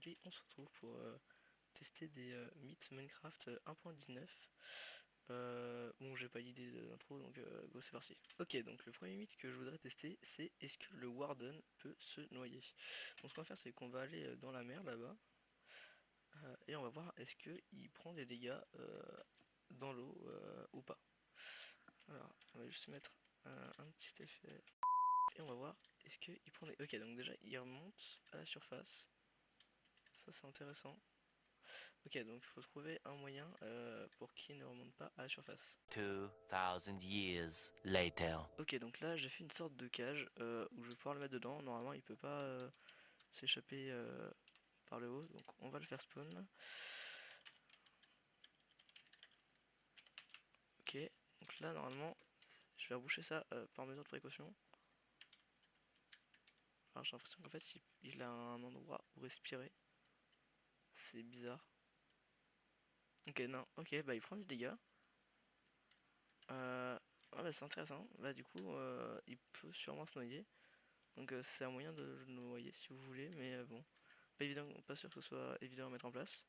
aujourd'hui on se retrouve pour tester des mythes Minecraft 1.19. Bon, j'ai pas l'idée d'intro donc go, c'est parti. Ok, donc le premier mythe que je voudrais tester, c'est est-ce que le Warden peut se noyer. Donc ce qu'on va faire, c'est qu'on va aller dans la mer là-bas et on va voir est-ce qu'il prend des dégâts dans l'eau ou pas. Alors on va juste mettre un petit effet et on va voir est-ce qu'il prend des... Ok, donc déjà il remonte à la surface, ça c'est intéressant. Ok, donc il faut trouver un moyen pour qu'il ne remonte pas à la surface. 2000 years later. Ok, donc là j'ai fait une sorte de cage où je vais pouvoir le mettre dedans. Normalement il peut pas s'échapper par le haut, donc on va le faire spawn. Ok, donc là normalement je vais reboucher ça par mesure de précaution. Alors j'ai l'impression qu'en fait il a un endroit où respirer. C'est bizarre. Ok, non, ok, bah il prend du dégât. Ah bah c'est intéressant, bah du coup il peut sûrement se noyer. Donc c'est un moyen de le noyer si vous voulez, mais bon, pas évident, pas sûr que ce soit évident à mettre en place.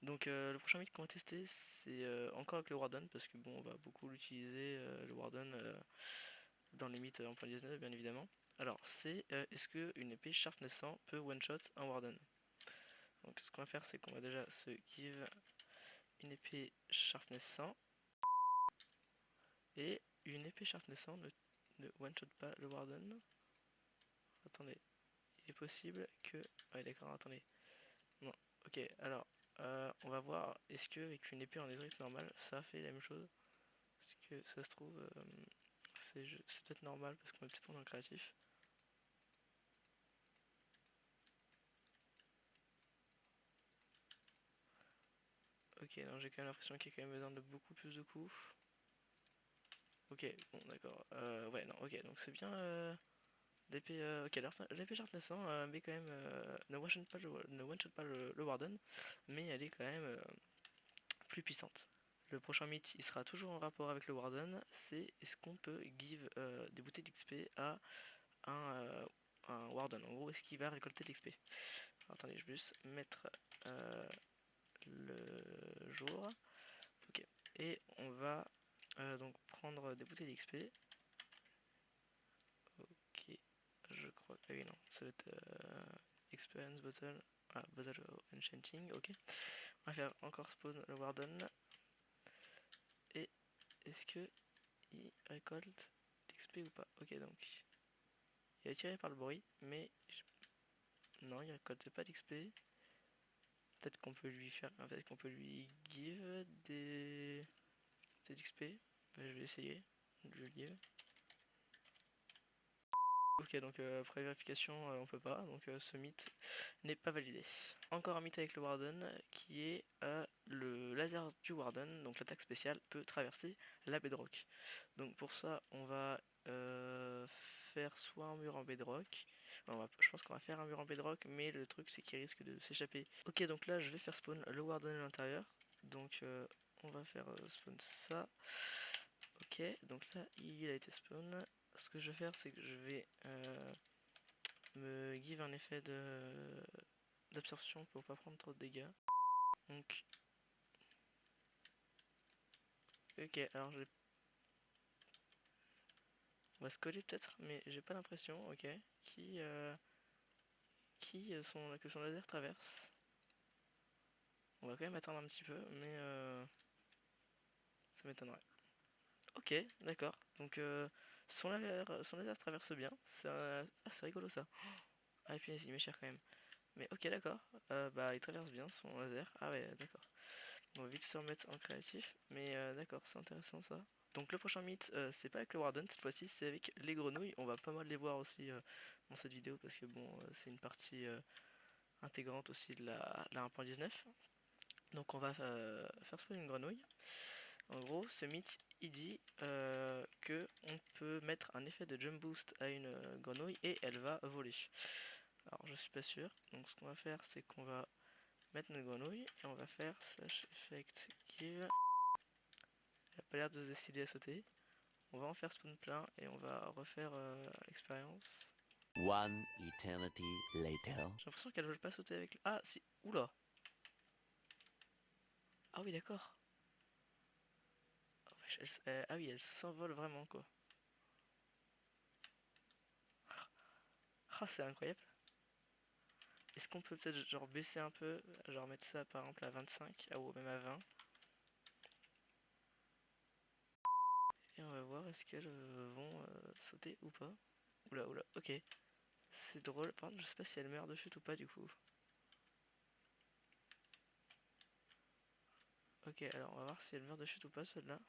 Donc le prochain mythe qu'on va tester, c'est encore avec le Warden, parce que bon, on va beaucoup l'utiliser, le Warden, dans les mythes en point 19 bien évidemment. Alors c'est est-ce qu'une épée Sharpness 100 peut one-shot un Warden. Donc ce qu'on va faire, c'est qu'on va déjà se give une épée Sharpness 100, et une épée Sharpness 100 ne one-shot pas le Warden. Attendez, il est possible que... Ouais d'accord, attendez. Non, ok, alors on va voir, est-ce que avec une épée en netherite normale, ça fait la même chose. Parce que ça se trouve, c'est peut-être normal parce qu'on est peut-être en créatif. Ok, non, j'ai quand même l'impression qu'il y a quand même besoin de beaucoup plus de coups. Ok, bon d'accord, ouais, non, ok, donc c'est bien l'épée, ok, l'épée Sharpness 100, mais quand même, ne one-shot pas, le Warden, mais elle est quand même plus puissante. Le prochain mythe, il sera toujours en rapport avec le Warden, c'est est-ce qu'on peut give des bouteilles d'XP à un Warden. En gros, est-ce qu'il va récolter de l'XP. Attendez, je vais juste mettre le jour. Ok. Et on va donc prendre des bouteilles d'XP. Ok. Je crois. Ah oui, non. Ça va être Experience Bottle. Ah, Bottle of Enchanting. Ok. On va faire encore spawn le Warden. Et est-ce que il récolte l'XP ou pas. Ok, donc il est attiré par le bruit, mais non, il récolte pas d'XP. Peut-être qu'on peut lui faire. Peut-être qu'on peut lui give des XP. Bah, je vais essayer. Je le give. Ok, donc après vérification, on peut pas. Donc ce mythe n'est pas validé. Encore un mythe avec le Warden qui est le laser du Warden. Donc l'attaque spéciale peut traverser la bedrock. Donc pour ça, on va faire soit un mur en bedrock. Je pense qu'on va faire un mur en bedrock, mais le truc c'est qu'il risque de s'échapper. Ok, donc là je vais faire spawn le Warden à l'intérieur. Donc on va faire spawn ça. Ok, donc là il a été spawn. Ce que je vais faire, c'est que je vais me give un effet d'absorption pour pas prendre trop de dégâts. Donc, ok, alors on va se coller peut-être, mais j'ai pas l'impression, ok, que son laser traverse. On va quand même attendre un petit peu, mais ça m'étonnerait. Ok, d'accord. Donc son laser traverse bien. Ah, c'est rigolo ça. Ah, et puis il m'est cher quand même. Mais ok, d'accord. Bah, il traverse bien son laser. Ah ouais, d'accord. On va vite se remettre en créatif. Mais d'accord, c'est intéressant ça. Donc le prochain mythe, c'est pas avec le Warden cette fois-ci, c'est avec les grenouilles. On va pas mal les voir aussi dans cette vidéo parce que bon, c'est une partie intégrante aussi de la 1.19. Donc on va faire spawn une grenouille. En gros, ce mythe, il dit que on peut mettre un effet de jump boost à une grenouille et elle va voler. Alors je suis pas sûr. Donc ce qu'on va faire, c'est qu'on va mettre notre grenouille et on va faire slash effect give. Elle a pas l'air de se décider à sauter. On va en faire spawn plein et on va refaire l'expérience. One eternity later. J'ai l'impression qu'elles veulent pas sauter avec... Ah si, oula. Ah oui d'accord. Ah oui, elles s'envolent vraiment quoi. Ah c'est incroyable. Est-ce qu'on peut peut-être genre baisser un peu, genre mettre ça par exemple à 25, ou même à 20. Et on va voir est-ce qu'elles vont sauter ou pas. Oula oula, ok. C'est drôle, par contre je sais pas si elles meurent de chute ou pas du coup. Ok, alors on va voir si elles meurent de chute ou pas celle-là.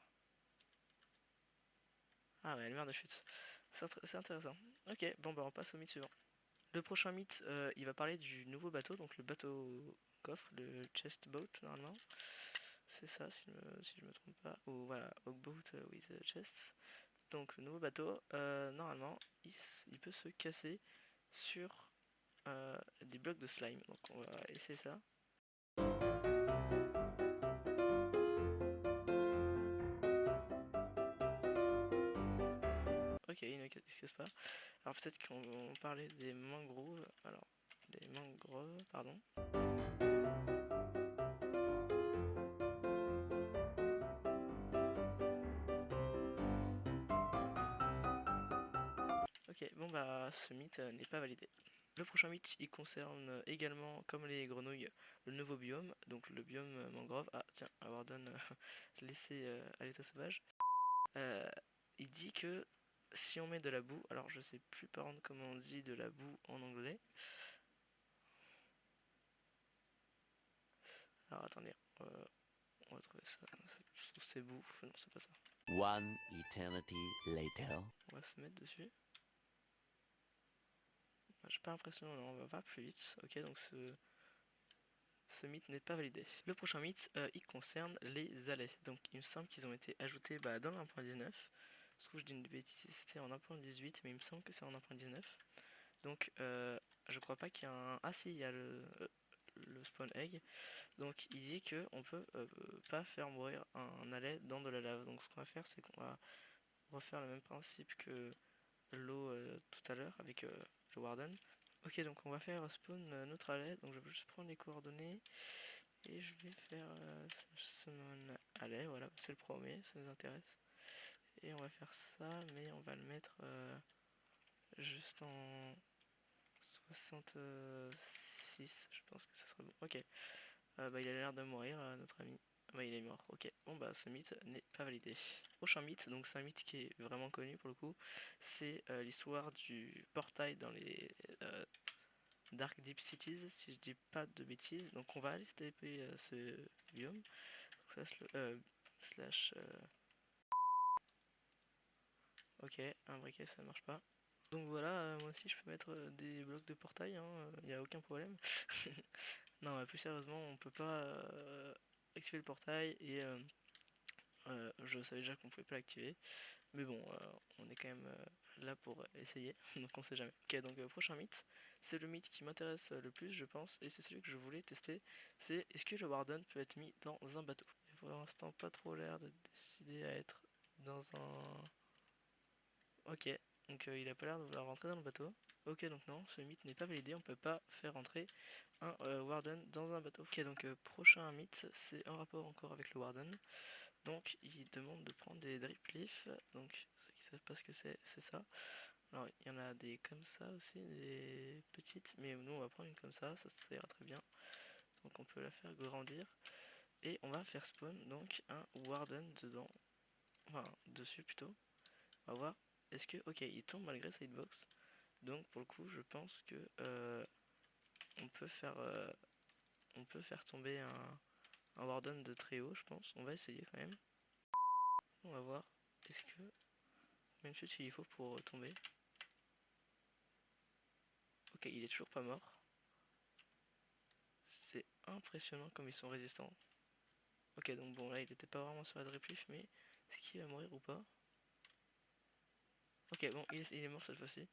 Ah ouais, elle meurt de chute. C'est intéressant. Ok, bon bah on passe au mythe suivant. Le prochain mythe, il va parler du nouveau bateau, donc le bateau coffre, le chest boat normalement. C'est ça si je me trompe pas. Ou voilà, boat with chest. Donc le nouveau bateau, normalement, il peut se casser sur des blocs de slime. Donc on va essayer ça. Ok, il ne se casse pas. Alors peut-être qu'on parlait des mangroves. Alors, des mangroves, pardon. Ok, bon bah ce mythe n'est pas validé. Le prochain mythe, il concerne également, comme les grenouilles, le nouveau biome, donc le biome mangrove. Ah tiens, Warden laissé à l'état sauvage. Euh, il dit que si on met de la boue, alors je sais plus par contre comment on dit de la boue en anglais. Alors attendez, on va trouver ça. Je trouve c'est boue, non c'est pas ça. One eternity later. On va se mettre dessus. J'ai pas l'impression, on va pas plus vite. Ok, donc ce mythe n'est pas validé. Le prochain mythe, il concerne les allais. Donc il me semble qu'ils ont été ajoutés dans le 1.19. Je trouve que je dis une bêtise, c'était en 1.18, mais il me semble que c'est en 1.19. Donc je crois pas qu'il y a un... Ah si, il y a le spawn egg. Donc il dit que on peut pas faire mourir un allais dans de la lave. Donc ce qu'on va faire, c'est qu'on va refaire le même principe que l'eau tout à l'heure avec le warden. Ok, donc on va faire spawn notre allais. Donc je vais juste prendre les coordonnées et je vais faire summon allais. Voilà, c'est le premier, ça nous intéresse. Et on va faire ça, mais on va le mettre juste en 66. Je pense que ça serait bon. Ok, il a l'air de mourir, notre ami. Il est mort. Ok, bon ce mythe n'est pas validé. Prochain mythe, donc c'est un mythe qui est vraiment connu pour le coup, c'est l'histoire du portail dans les Dark Deep Cities, si je dis pas de bêtises. Donc on va aller se taper ce biome. Donc ça, slash. Ok, un briquet ça ne marche pas. Donc voilà, moi aussi je peux mettre des blocs de portail, il n'y a aucun problème. Non, plus sérieusement, on peut pas activer le portail et je savais déjà qu'on pouvait pas l'activer. Mais bon, on est quand même là pour essayer, donc on sait jamais. Ok, donc prochain mythe, c'est le mythe qui m'intéresse le plus, je pense, et c'est celui que je voulais tester. C'est est-ce que le Warden peut être mis dans un bateau? Il a pour l'instant pas trop l'air de décider à être dans un... Ok, donc il a pas l'air de vouloir rentrer dans le bateau. Ok, donc non, ce mythe n'est pas validé, on peut pas faire rentrer un Warden dans un bateau. Ok, donc prochain mythe, c'est un rapport encore avec le Warden. Donc il demande de prendre des drip leaf, donc ceux qui savent pas ce que c'est ça. Alors il y en a des comme ça aussi, des petites, mais nous on va prendre une comme ça ira très bien. Donc on peut la faire grandir. Et on va faire spawn donc un Warden dedans, enfin dessus plutôt. On va voir, est-ce que, ok il tombe malgré sa hitbox. Donc pour le coup je pense que on peut faire tomber un Warden de très haut je pense. On va essayer quand même. On va voir, est-ce que combien de chutes il faut pour tomber. Ok, il est toujours pas mort. C'est impressionnant comme ils sont résistants. Ok, donc bon, là il était pas vraiment sur la drip leaf, mais est-ce qu'il va mourir ou pas? Ok, bon, il est mort cette fois-ci.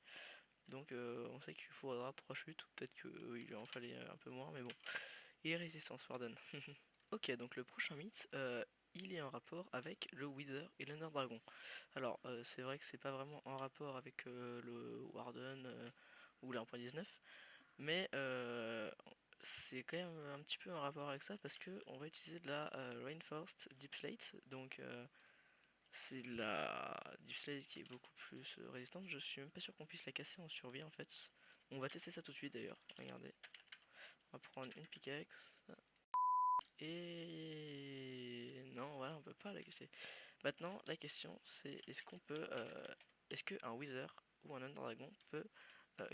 Donc on sait qu'il faudra 3 chutes, ou peut-être qu'il en fallait un peu moins, mais bon. Il est résistant, pardon. Ok, donc le prochain mythe, il est en rapport avec le Wither et l'Ender Dragon. Alors, c'est vrai que c'est pas vraiment en rapport avec le Warden ou la 1.19, mais c'est quand même un petit peu en rapport avec ça parce que on va utiliser de la Reinforced Deep Slate, donc c'est de la Deep Slate qui est beaucoup plus résistante. Je suis même pas sûr qu'on puisse la casser en survie en fait. On va tester ça tout de suite d'ailleurs, regardez. On va prendre une pickaxe. Et non, voilà, on peut pas la casser. Maintenant, la question c'est est-ce qu'on peut, est-ce qu'un Wither ou un Ender Dragon peut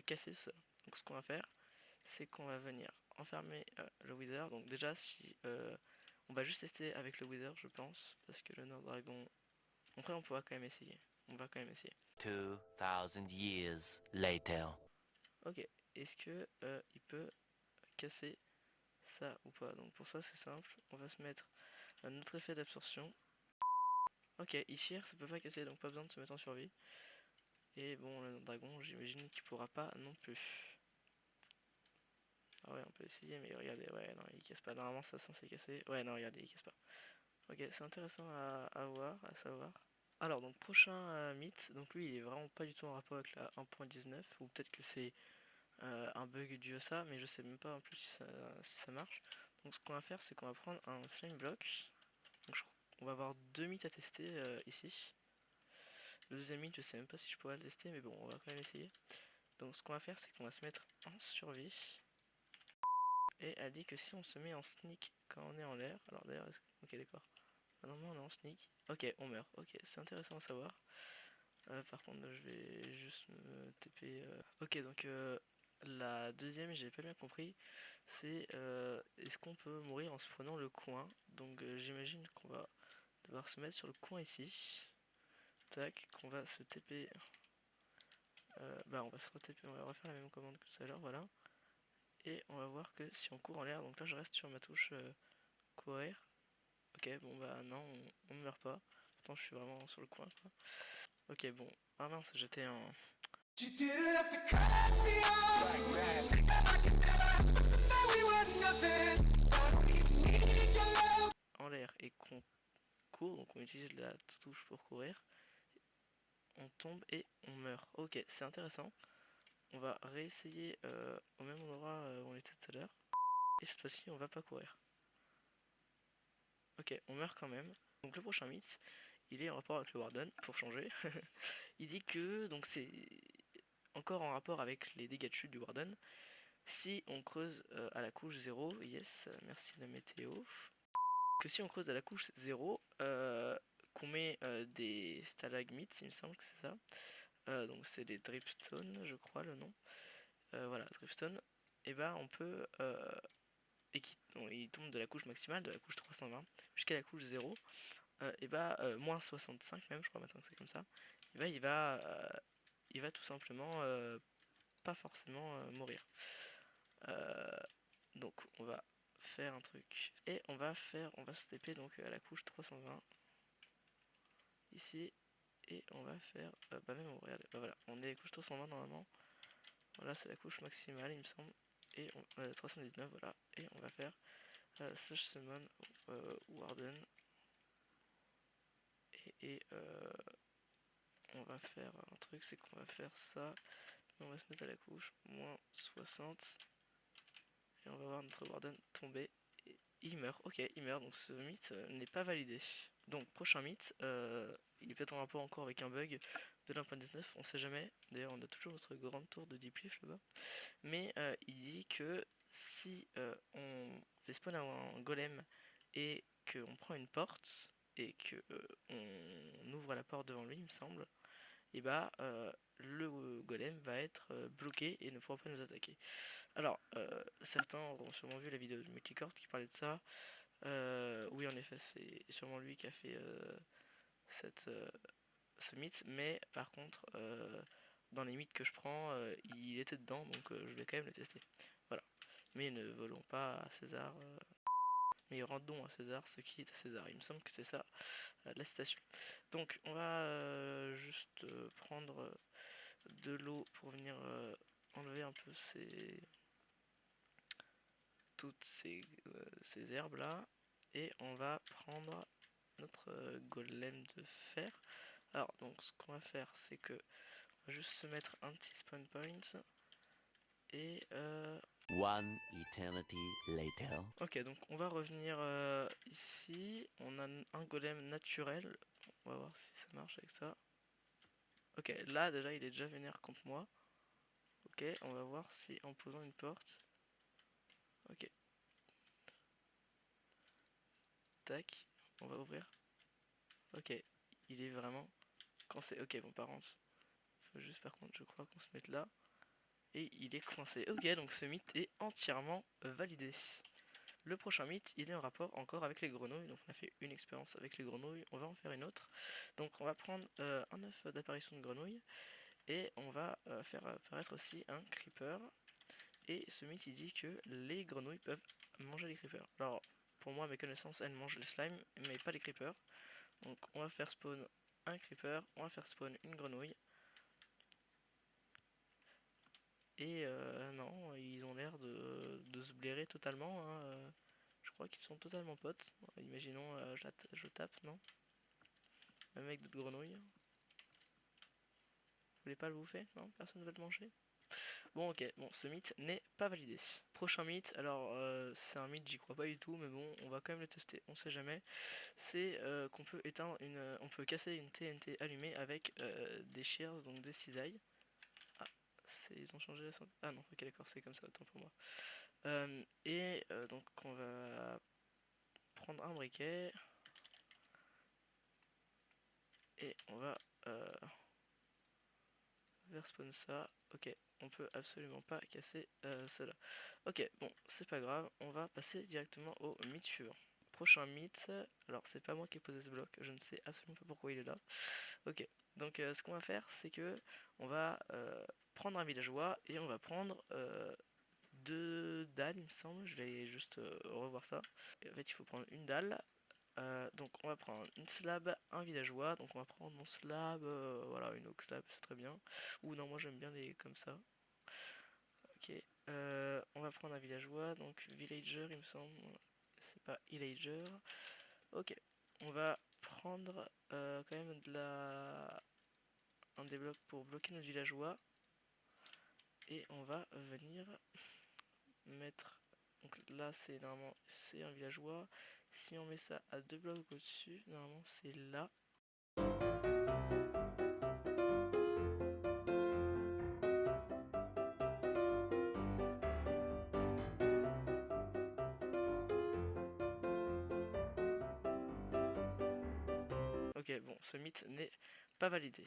casser ça. Donc ce qu'on va faire, c'est qu'on va venir enfermer le Wither. Donc déjà, si on va juste tester avec le Wither, je pense, parce que le Ender Dragon, en vrai, on pourra quand même essayer. On va quand même essayer. 2000 years later. Ok, est-ce que il peut casser ça ou pas? Donc pour ça, c'est simple. On va se mettre notre effet d'absorption. Ok, ici ça peut pas casser, donc pas besoin de se mettre en survie. Et bon, le dragon, j'imagine qu'il pourra pas non plus. Ah ouais, on peut essayer, mais regardez, ouais, non, il casse pas. Normalement, ça censé casser. Ouais, non, regardez, il casse pas. Ok, c'est intéressant à voir, à savoir. Alors, donc, prochain mythe. Donc, lui, il est vraiment pas du tout en rapport avec la 1.19. Ou peut-être que c'est un bug dû à ça, mais je sais même pas en plus si ça marche. Donc, ce qu'on va faire, c'est qu'on va prendre un slime block. Donc, on va avoir deux mythes à tester ici. Le deuxième mythe, je sais même pas si je pourrais le tester, mais bon, on va quand même essayer. Donc, ce qu'on va faire, c'est qu'on va se mettre en survie. Et elle dit que si on se met en sneak quand on est en l'air, alors d'ailleurs, ok d'accord, normalement on est en sneak, ok on meurt, ok c'est intéressant à savoir. Par contre je vais juste me TP. Ok donc la deuxième j'ai pas bien compris, c'est est-ce qu'on peut mourir en se prenant le coin, donc j'imagine qu'on va devoir se mettre sur le coin ici, tac, qu'on va se TP, bah on va se re-TP, on va refaire la même commande que tout à l'heure, voilà. Et on va voir que si on court en l'air, donc là je reste sur ma touche courir. Ok, bon bah non, on ne meurt pas. Pourtant je suis vraiment sur le coin quoi. Ok, bon. Ah mince, j'étais en l'air et qu'on court, donc on utilise la touche pour courir. On tombe et on meurt. Ok, c'est intéressant. On va réessayer au même endroit où on était tout à l'heure. Et cette fois-ci, on va pas courir. Ok, on meurt quand même. Donc le prochain mythe, il est en rapport avec le Warden, pour changer. Il dit que, donc c'est encore en rapport avec les dégâts de chute du Warden. Si on creuse à la couche 0, yes, merci la météo. Que si on creuse à la couche 0, qu'on met des stalagmites, il me semble que c'est ça. Donc c'est des dripstone, je crois le nom. Voilà, dripstone. Et ben on peut et il tombe de la couche maximale, de la couche 320 jusqu'à la couche 0, et bah moins 65 même, je crois maintenant que c'est comme ça, et bah il va tout simplement pas forcément mourir. Donc on va faire un truc et on va se TP donc à la couche 320 ici et on va faire bah même regardez, bah voilà, on est à la couche 320 normalement. Voilà, c'est la couche maximale il me semble et 319 voilà, et on va faire slash summon warden et on va faire un truc, c'est qu'on va faire ça et on va se mettre à la couche moins 60 et on va voir notre warden tomber et il meurt. Ok, il meurt, donc ce mythe n'est pas validé. Donc prochain mythe, il est peut-être en rapport encore avec un bug de l'1.19, on sait jamais. D'ailleurs on a toujours notre grande tour de deep leaf là-bas. Mais il dit que si on fait spawn un golem et qu'on prend une porte et que on ouvre la porte devant lui, il me semble, et bah le golem va être bloqué et ne pourra pas nous attaquer. Alors, certains auront sûrement vu la vidéo de Multicord qui parlait de ça. Oui, en effet, c'est sûrement lui qui a fait cette, ce mythe, mais par contre, dans les mythes que je prends, il était dedans, donc je vais quand même le tester. Voilà. Mais ne volons pas à César, mais rendons à César ce qui est à César. Il me semble que c'est ça la citation. Donc, on va juste prendre de l'eau pour venir enlever un peu toutes ces herbes là et on va prendre notre golem de fer. Alors donc ce qu'on va faire c'est que on va juste se mettre un petit spawn point Et One eternity later. ok, donc on va revenir ici. On a un golem naturel. On va voir si ça marche avec ça. Ok, là déjà il est déjà vénère contre moi. Ok, on va voir si en posant une porte. Ok, tac, on va ouvrir. Ok, il est vraiment coincé. Ok, bon par contre, faut juste par contre je crois qu'on se mette là. Et il est coincé. Ok, donc ce mythe est entièrement validé. Le prochain mythe, il est en rapport encore avec les grenouilles. Donc on a fait une expérience avec les grenouilles, on va en faire une autre. Donc on va prendre un œuf d'apparition de grenouille et on va faire apparaître aussi un creeper. Et ce mythe il dit que les grenouilles peuvent manger les creepers. Alors pour moi, à mes connaissances, elles mangent les slimes mais pas les creepers. Donc on va faire spawn un creeper, on va faire spawn une grenouille. Et non, ils ont l'air de se blairer totalement, hein. Je crois qu'ils sont totalement potes. Imaginons, je tape, non? Même avec d'autres grenouilles. Vous voulez pas le bouffer? Non? Personne ne veut le manger? Bon, ok, bon, ce mythe n'est pas validé. Prochain mythe, alors c'est un mythe, j'y crois pas du tout, mais bon, on va quand même le tester, on sait jamais. C'est qu'on peut éteindre on peut casser une TNT allumée avec des shears, donc des cisailles. Ah, ils ont changé la santé. Ah non, ok, d'accord, c'est comme ça, autant pour moi. Donc on va prendre un briquet et on va vers spawn ça. Ok, on peut absolument pas casser cela. Ok, bon, c'est pas grave, on va passer directement au mythe suivant. Prochain mythe, alors c'est pas moi qui ai posé ce bloc, je ne sais absolument pas pourquoi il est là. Ok, donc ce qu'on va faire, c'est que on va prendre un villageois et on va prendre deux dalles, il me semble. Je vais juste revoir ça. Et en fait, il faut prendre une dalle. Donc on va prendre une slab, un villageois. Donc on va prendre mon slab, voilà, une oak slab, c'est très bien. Ou non, moi j'aime bien les comme ça. Ok, on va prendre un villageois, donc villager, il me semble. C'est pas villager. Ok, on va prendre quand même un des blocs pour bloquer notre villageois. Et on va venir mettre. Donc là, c'est normalement c'est un villageois. Si on met ça à deux blocs au-dessus, normalement c'est là. Ok, bon, ce mythe n'est pas validé.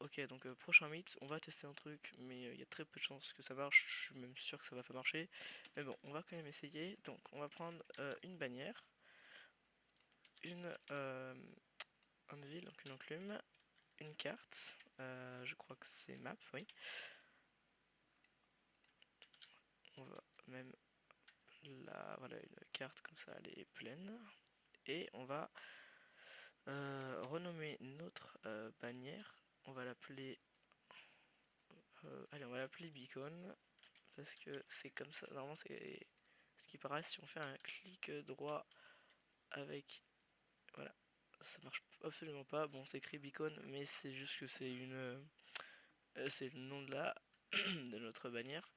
Ok, donc prochain mythe, on va tester un truc, mais il y a très peu de chances que ça marche. Je suis même sûr que ça va pas marcher. Mais bon, on va quand même essayer. Donc, on va prendre une bannière, une ville, donc une enclume, une carte. Je crois que c'est map, oui. On va même voilà, une carte comme ça, elle est pleine. Et on va renommer notre bannière. On va l'appeler allez, on va l'appeler beacon parce que c'est comme ça. Normalement, c'est ce qui paraît. Si on fait un clic droit avec, voilà, ça marche absolument pas. Bon, c'est écrit beacon, mais c'est juste que c'est le nom de de notre bannière.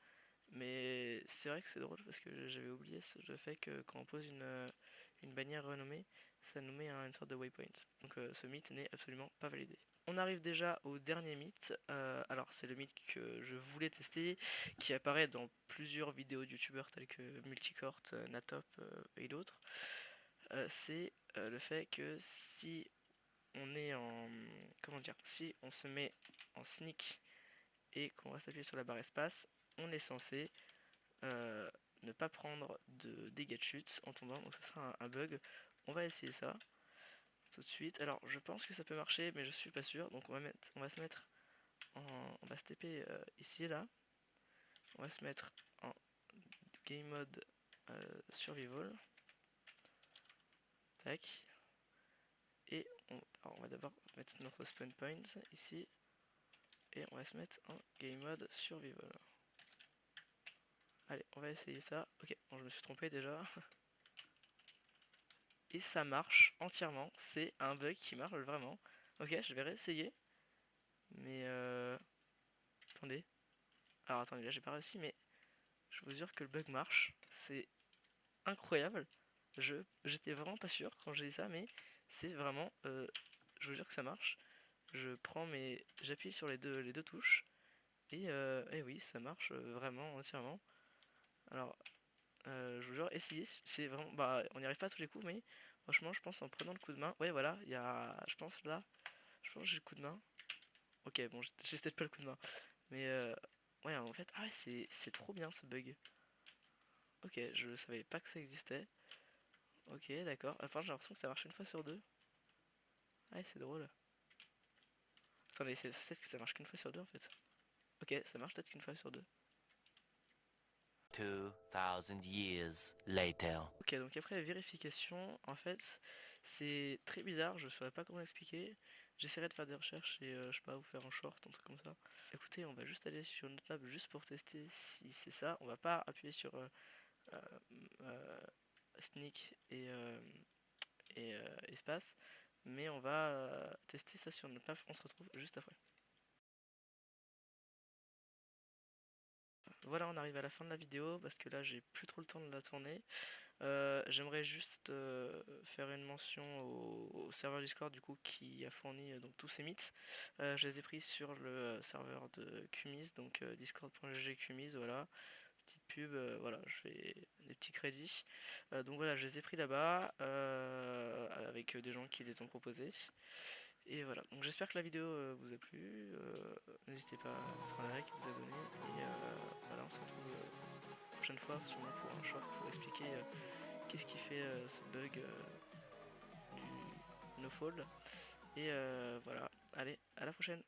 Mais c'est vrai que c'est drôle parce que j'avais oublié le fait que quand on pose une bannière renommée, ça nous met une sorte de waypoint. Donc ce mythe n'est absolument pas validé. On arrive déjà au dernier mythe. Alors c'est le mythe que je voulais tester, qui apparaît dans plusieurs vidéos de youtubeurs tels que Multicort, Natop et d'autres. C'est le fait que si on est en... Comment dire? Si on se met en sneak et qu'on va s'appuyer sur la barre espace, on est censé ne pas prendre de dégâts de chute en tombant, donc ce sera un bug. On va essayer ça tout de suite. Alors je pense que ça peut marcher, mais je suis pas sûr. Donc on va se mettre on va se TP ici et là. On va se mettre en game mode survival. Tac. Et on va d'abord mettre notre spawn point ici. Et on va se mettre en game mode survival. Allez, on va essayer ça. Ok, bon, je me suis trompé déjà. Et ça marche entièrement. C'est un bug qui marche vraiment. Ok, je vais réessayer. Mais attendez. Alors attendez, là j'ai pas réussi, mais Je vous jure que le bug marche, c'est incroyable. J'étais vraiment pas sûr quand j'ai dit ça, mais c'est vraiment, je vous jure que ça marche. J'appuie sur les deux touches et oui, ça marche vraiment entièrement. Alors, je vous jure, essayez, c'est vraiment, bah, on n'y arrive pas à tous les coups, mais franchement, je pense en prenant le coup de main, ouais, voilà, il y a, je pense là, je pense que j'ai le coup de main. Ok, bon, j'ai peut-être pas le coup de main, mais ouais, en fait, ah ouais, c'est trop bien ce bug. Ok, je savais pas que ça existait. Ok, d'accord. Enfin, j'ai l'impression que ça marche une fois sur deux. Ouais, c'est drôle. Attendez, c'est peut-être que ça marche qu'une fois sur deux en fait. Ok, ça marche peut-être qu'une fois sur deux. 2000 years later. Ok, donc après la vérification, en fait, c'est très bizarre, je saurais pas comment l'expliquer. J'essaierai de faire des recherches et je sais pas, vous faire un short, un truc comme ça. Écoutez, on va juste aller sur notre map juste pour tester si c'est ça. On va pas appuyer sur euh, euh, sneak et espace, mais on va tester ça sur notre map. On se retrouve juste après. Voilà, on arrive à la fin de la vidéo parce que là j'ai plus trop le temps de la tourner. J'aimerais juste faire une mention au serveur Discord du coup qui a fourni donc tous ces mythes. Je les ai pris sur le serveur de Kumiz, donc discord.gg Kumiz, voilà. Petite pub, voilà, je fais des petits crédits. Donc voilà, je les ai pris là-bas avec des gens qui les ont proposés. Et voilà, donc j'espère que la vidéo vous a plu. N'hésitez pas à mettre un like, vous abonner. Et voilà, on se retrouve la prochaine fois sûrement pour un short pour expliquer qu'est-ce qui fait ce bug du no-fall. Et voilà, allez, à la prochaine.